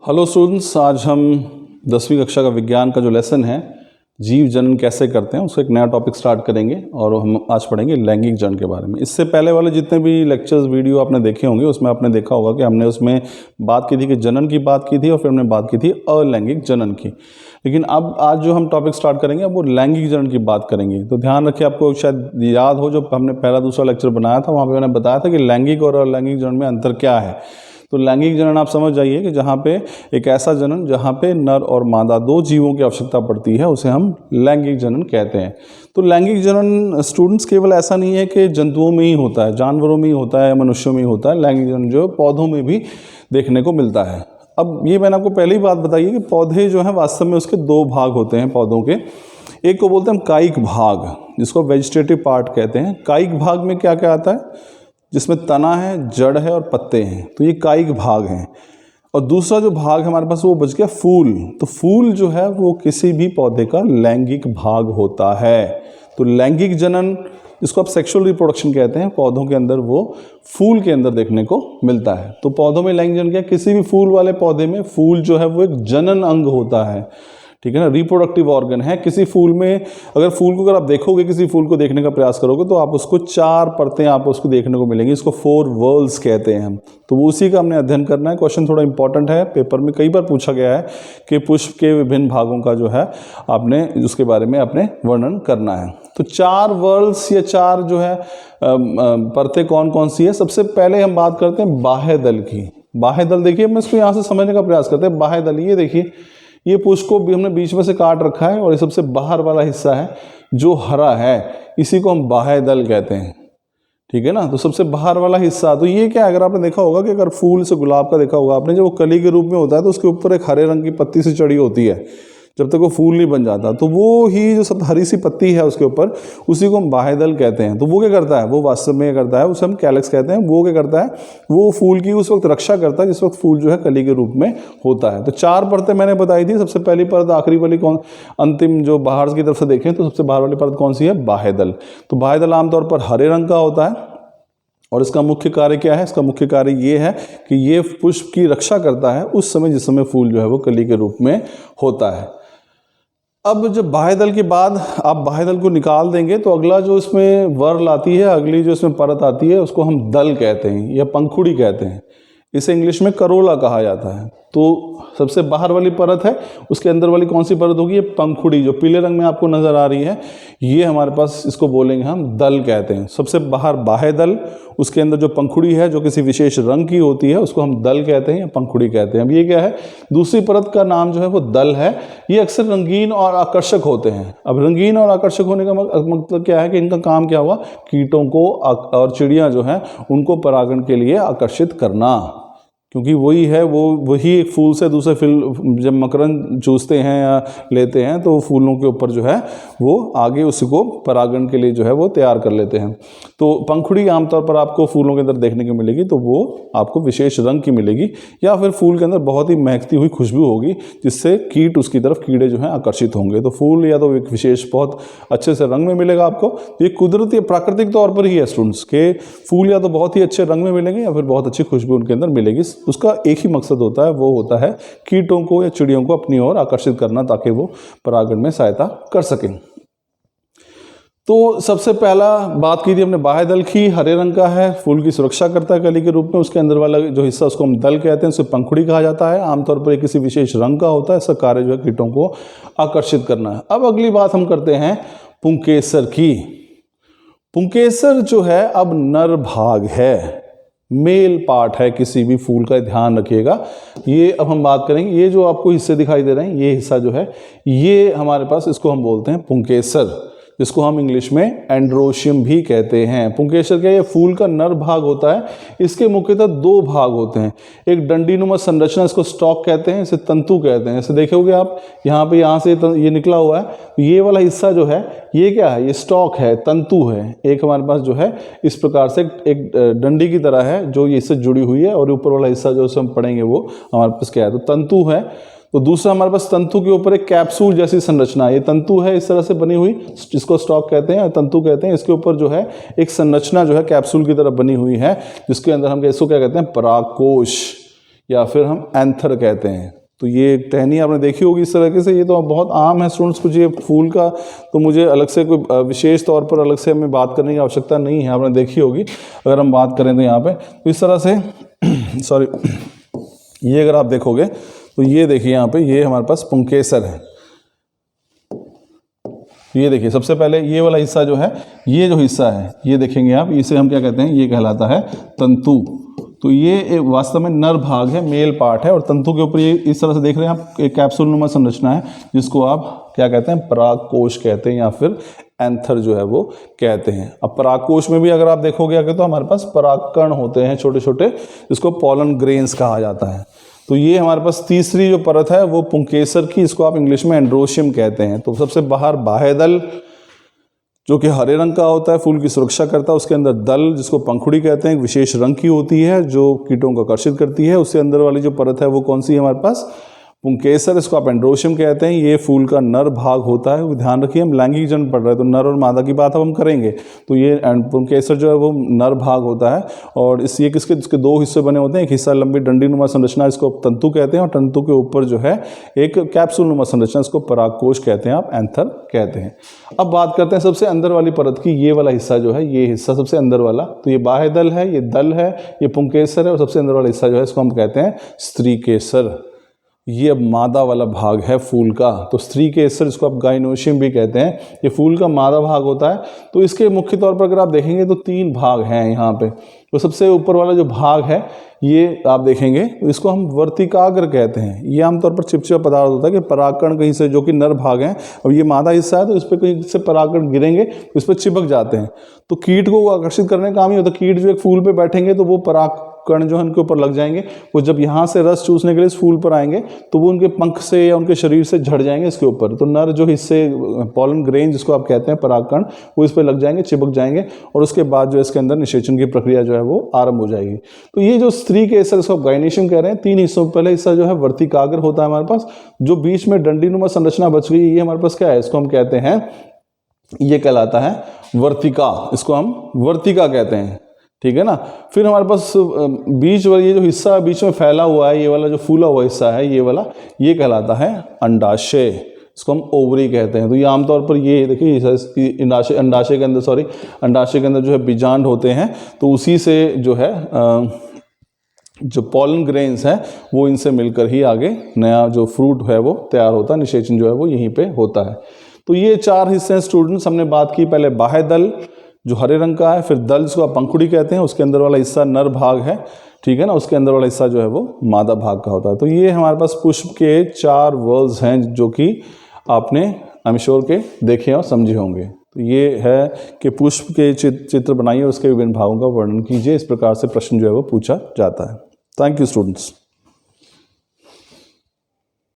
Hello students, आज हम 10वीं कक्षा का विज्ञान का जो लेसन है जीव जनन कैसे करते हैं उसका एक नया टॉपिक स्टार्ट करेंगे और हम आज पढ़ेंगे लैंगिक जनन के बारे में। इससे पहले वाले जितने भी लेक्चर्स वीडियो आपने देखे होंगे उसमें आपने देखा होगा कि हमने उसमें बात की थी कि जनन की बात की थी और फिर हमने बात की थी अलैंगिक जनन की। लेकिन अब आज जो हम टॉपिक स्टार्ट करेंगे अब वो लैंगिक जनन की बात करेंगे। तो ध्यान रखिए, आपको शायद याद हो जो हमने पहला दूसरा लेक्चर बनाया था वहाँ पर मैंने बताया था कि लैंगिक और अलैंगिक जनन में अंतर क्या है। तो लैंगिक जनन आप समझ जाइए कि जहाँ पे एक ऐसा जनन जहाँ पे नर और मादा दो जीवों की आवश्यकता पड़ती है उसे हम लैंगिक जनन कहते हैं। तो लैंगिक जनन स्टूडेंट्स केवल ऐसा नहीं है कि जंतुओं में ही होता है, जानवरों में ही होता है, मनुष्यों में ही होता है। लैंगिक जनन जो पौधों में भी देखने को मिलता है। अब ये मैंने आपको पहले ही बात बताई है कि पौधे जो हैं वास्तव में उसके दो भाग होते हैं पौधों के। एक को बोलते हैं हम कायिक भाग, जिसको वेजिटेटिव पार्ट कहते हैं। कायिक भाग में क्या क्या आता है, जिसमें तना है, जड़ है और पत्ते हैं, तो ये कायिक भाग हैं। और दूसरा जो भाग है हमारे पास वो बच गया फूल। तो फूल जो है वो किसी भी पौधे का लैंगिक भाग होता है। तो लैंगिक जनन जिसको आप सेक्सुअल रिप्रोडक्शन कहते हैं पौधों के अंदर वो फूल के अंदर देखने को मिलता है। तो पौधों में लैंगिक जनन क्या, किसी भी फूल वाले पौधे में फूल जो है वो एक जनन अंग होता है, ठीक है ना, रिप्रोडक्टिव ऑर्गन है। किसी फूल में अगर आप देखोगे, किसी फूल को देखने का प्रयास करोगे तो आप उसको चार परतें आप उसको देखने को मिलेंगी। इसको 4 व्हर्ल्स कहते हैं हम। तो वो उसी का हमने अध्ययन करना है। क्वेश्चन थोड़ा इंपॉर्टेंट है, पेपर में कई बार पूछा गया है कि पुष्प के विभिन्न भागों का जो है आपने उसके बारे में आपने वर्णन करना है। तो 4 व्हर्ल्स या 4 जो है परतें कौन कौन सी है। सबसे पहले हम बात करते हैं बाह्य दल की। बाह्य दल देखिए, हम इसको यहाँ से समझने का प्रयास करते हैं। बाह्य दल ये देखिए, ये पुष्प को भी हमने बीच में से काट रखा है और ये सबसे बाहर वाला हिस्सा है जो हरा है, इसी को हम बाह्य दल कहते हैं, ठीक है ना। तो सबसे बाहर वाला हिस्सा, तो ये क्या है, अगर आपने देखा होगा कि अगर फूल से गुलाब का देखा होगा आपने, जब वो कली के रूप में होता है तो उसके ऊपर एक हरे रंग की पत्ती से चढ़ी होती है जब तक वो फूल नहीं बन जाता। तो वो ही जो सब हरी सी पत्ती है उसके ऊपर, उसी को हम बाह्य दल कहते हैं। तो वो क्या करता है, वो वास्तव में करता है, उसे हम कैलेक्स कहते हैं। वो क्या करता है, वो फूल की उस वक्त रक्षा करता है जिस वक्त फूल जो है कली के रूप में होता है। तो 4 परतें मैंने बताई थी। सबसे पहली परत, आखिरी वाली कौन, अंतिम जो बाहर की तरफ से देखें तो सबसे बाहर वाली परत कौन सी है, बाह्य दल। तो बाह्य दल आमतौर पर हरे रंग का होता है और इसका मुख्य कार्य क्या है, इसका मुख्य कार्य ये है कि ये पुष्प की रक्षा करता है उस समय जिस समय फूल जो है वो कली के रूप में होता है। अब जब बाह्य दल के बाद आप बाह्य दल को निकाल देंगे तो अगला जो इसमें वर्ल आती है, अगली जो इसमें परत आती है उसको हम दल कहते हैं या पंखुड़ी कहते हैं। इसे इंग्लिश में करोला कहा जाता है। तो सबसे बाहर वाली परत है, उसके अंदर वाली कौन सी परत होगी, ये पंखुड़ी जो पीले रंग में आपको नजर आ रही है, ये हमारे पास इसको बोलेंगे हम दल कहते हैं। सबसे बाहर बाह्य दल, उसके अंदर जो पंखुड़ी है जो किसी विशेष रंग की होती है उसको हम दल कहते हैं या पंखुड़ी कहते हैं। अब ये क्या है, दूसरी परत का नाम जो है वो दल है। ये अक्सर रंगीन और आकर्षक होते हैं। अब रंगीन और आकर्षक होने का मतलब क्या है कि इनका काम क्या हुआ, कीटों को और चिड़ियाँ जो हैं उनको परागण के लिए आकर्षित करना। क्योंकि वही है, वही एक फूल से दूसरे फूल जब मकरंद चूसते हैं या लेते हैं तो फूलों के ऊपर जो है वो आगे उसको परागण के लिए जो है वो तैयार कर लेते हैं। तो पंखुड़ी आमतौर पर आपको फूलों के अंदर देखने को मिलेगी, तो वो आपको विशेष रंग की मिलेगी या फिर फूल के अंदर बहुत ही महकती हुई खुशबू होगी जिससे कीट उसकी तरफ कीड़े जो हैं आकर्षित होंगे। तो फूल या तो एक विशेष बहुत अच्छे से रंग में मिलेगा आपको। तो ये कुदरती प्राकृतिक तौर पर ही है स्टूडेंट्स के फूल या तो बहुत ही अच्छे रंग में मिलेंगे या फिर बहुत अच्छी खुशबू उनके अंदर मिलेगी। उसका एक ही मकसद होता है, वो होता है कीटों को या चिड़ियों को अपनी ओर आकर्षित करना ताकि वो परागण में सहायता कर सकें। तो सबसे पहला बात की थी हमने बाह्य दल की, हरे रंग का है, फूल की सुरक्षा करता है कली के रूप में। उसके अंदर वाला जो हिस्सा उसको हम दल कहते हैं, उसे पंखुड़ी कहा जाता है। आमतौर पर किसी विशेष रंग का होता है, इसका कार्य जो है कीटों को आकर्षित करना है। अब अगली बात हम करते हैं पुंकेसर की। पुंकेसर जो है अब नर भाग है, मेल पार्ट है किसी भी फूल का, ध्यान रखिएगा। ये अब हम बात करेंगे, ये जो आपको हिस्से दिखाई दे रहे हैं ये हिस्सा जो है ये हमारे पास, इसको हम बोलते हैं पुंकेसर, जिसको हम इंग्लिश में एंड्रोशियम भी कहते हैं। पुंकेसर क्या, ये फूल का नर भाग होता है। इसके मुख्यतः 2 भाग होते हैं। एक डंडीनुमा संरचना, इसको स्टॉक कहते हैं, इसे तंतु कहते हैं। इसे देखोगे आप यहाँ से ये निकला हुआ है, ये वाला हिस्सा जो है ये क्या है, ये स्टॉक है, तंतु है। एक हमारे पास जो है इस प्रकार से एक डंडी की तरह है जो इससे जुड़ी हुई है, और ऊपर वाला हिस्सा जो हम पढ़ेंगे वो हमारे पास क्या है, तो तंतु है। तो दूसरा हमारे पास तंतु के ऊपर एक कैप्सूल जैसी संरचना, ये तंतु है इस तरह से बनी हुई, जिसको स्टॉक कहते हैं, तंतु कहते हैं। इसके ऊपर जो है एक संरचना जो है कैप्सूल की तरह बनी हुई है, जिसके अंदर हम इसको क्या कहते हैं, परागकोश। या फिर हम एंथर कहते हैं। तो ये टहनी आपने देखी होगी इस तरीके से, ये तो बहुत आम है स्टूडेंट्स, कुछ ये फूल का तो मुझे अलग से कोई विशेष तौर पर अलग से हमें बात करने की आवश्यकता नहीं है, आपने देखी होगी। अगर हम बात करें तो यहाँ पे तो इस तरह से सॉरी, ये अगर आप देखोगे तो ये देखिए यहाँ पे ये हमारे पास पुंकेसर है। ये देखिए सबसे पहले ये वाला हिस्सा जो है, ये जो हिस्सा है ये देखेंगे आप, इसे हम क्या कहते हैं, ये कहलाता है तंतु। तो ये वास्तव में नर भाग है, मेल पार्ट है, और तंतु के ऊपर ये इस तरह से देख रहे हैं आप, एक कैप्सूल नुमा संरचना है जिसको आप क्या कहते हैं, परागकोश कहते हैं या फिर एंथर जो है वो कहते हैं। अब परागकोश में भी अगर आप देखोगे आगे तो हमारे पास परागकण होते हैं छोटे छोटे, जिसको पॉलन ग्रेन्स कहा जाता है। तो ये हमारे पास तीसरी जो परत है वो पुंकेसर की, इसको आप इंग्लिश में एंड्रोशियम कहते हैं। तो सबसे बाहर बाह्य दल जो कि हरे रंग का होता है, फूल की सुरक्षा करता है, उसके अंदर दल जिसको पंखुड़ी कहते हैं, एक विशेष रंग की होती है जो कीटों को आकर्षित करती है। उससे अंदर वाली जो परत है वो कौन सी है हमारे पास, पुंकेसर, इसको आप एंड्रोशियम कहते हैं। ये फूल का नर भाग होता है। ध्यान रखिए हम लैंगिक जन्म पढ़ रहे हैं तो नर और मादा की बात अब हम करेंगे। तो ये पुंकेसर जो है वो नर भाग होता है, और इस ये किसके इसके दो हिस्से बने होते हैं, एक हिस्सा लंबी डंडी नुमा संरचना, इसको तंतु कहते हैं, और तंतु के ऊपर जो है एक कैप्सूल नुमा संरचना, इसको परागकोश कहते हैं, आप एंथर कहते हैं। अब बात करते हैं सबसे अंदर वाली परत की, ये वाला हिस्सा जो है, ये हिस्सा सबसे अंदर वाला, तो ये बाह्य दल है, ये दल है, ये पुंकेसर है, और सबसे अंदर वाला हिस्सा जो है इसको हम कहते हैं स्त्रीकेसर। ये अब मादा वाला भाग है फूल का, तो स्त्रीकेसर, इसको आप गाइनोशियम भी कहते हैं, ये फूल का मादा भाग होता है। तो इसके मुख्य तौर पर अगर आप देखेंगे तो 3 भाग हैं यहाँ पे। तो सबसे ऊपर वाला जो भाग है ये आप देखेंगे तो इसको हम वर्तिकाग्र कहते हैं। ये आमतौर पर चिपचिपा पदार्थ होता है कि परागकण कहीं से, जो कि नर भाग हैं, अब ये मादा हिस्सा है तो इस पर कहीं से परागकण गिरेंगे तो इस पर चिपक जाते हैं। तो कीट को आकर्षित करने का काम ही होता है। कीट जो एक फूल पे बैठेंगे तो वो परागकण जो है उनके ऊपर लग जाएंगे, वो जब यहाँ से रस चूसने के लिए इस फूल पर आएंगे तो वो उनके पंख से या उनके शरीर से झड़ जाएंगे इसके ऊपर। तो नर जो हिस्से पॉलन ग्रेन जिसको आप कहते हैं परागकण, वो इस पर लग जाएंगे, चिपक जाएंगे, और उसके बाद जो इसके अंदर निषेचन की प्रक्रिया जो है वो आरंभ हो जाएगी। तो ये जो स्त्रीकेसर, इसको आप गाइनोशियम कह रहे हैं, 3 हिस्सों में पहला हिस्सा जो है वर्तिकाग्र होता है हमारे पास, जो बीच में डंडीनुमा संरचना बच गई, ये हमारे पास क्या है, इसको हम कहते हैं, ये कहलाता है वर्तिका, इसको हम वर्तिका कहते हैं, ठीक है ना। फिर हमारे पास बीच वाला ये जो हिस्सा बीच में फैला हुआ है, ये वाला जो फूला हुआ हिस्सा है, ये वाला, ये कहलाता है अंडाशय, इसको हम ओवरी कहते हैं। तो ये आमतौर पर ये देखिए अंडाशय के अंदर जो है बीजांड होते हैं, तो उसी से जो है जो पॉलन ग्रेन्स हैं वो इनसे मिलकर ही आगे नया जो फ्रूट है वो तैयार होता है, निषेचन जो है वो यहीं पे होता है। तो ये 4 हिस्से हैं स्टूडेंट्स, हमने बात की पहले बाह्य दल जो हरे रंग का है, फिर दल जिसको आप पंखुड़ी कहते हैं, उसके अंदर वाला हिस्सा नर भाग है, ठीक है ना, उसके अंदर वाला हिस्सा जो है वो मादा भाग का होता है। तो ये हमारे पास पुष्प के 4 वर्ल्ड्स हैं जो कि आपने आई एम श्योर के देखे और समझे होंगे। तो ये है कि पुष्प के चित्र बनाइए और उसके विभिन्न भागों का वर्णन कीजिए, इस प्रकार से प्रश्न जो है वो पूछा जाता है। Thank you students.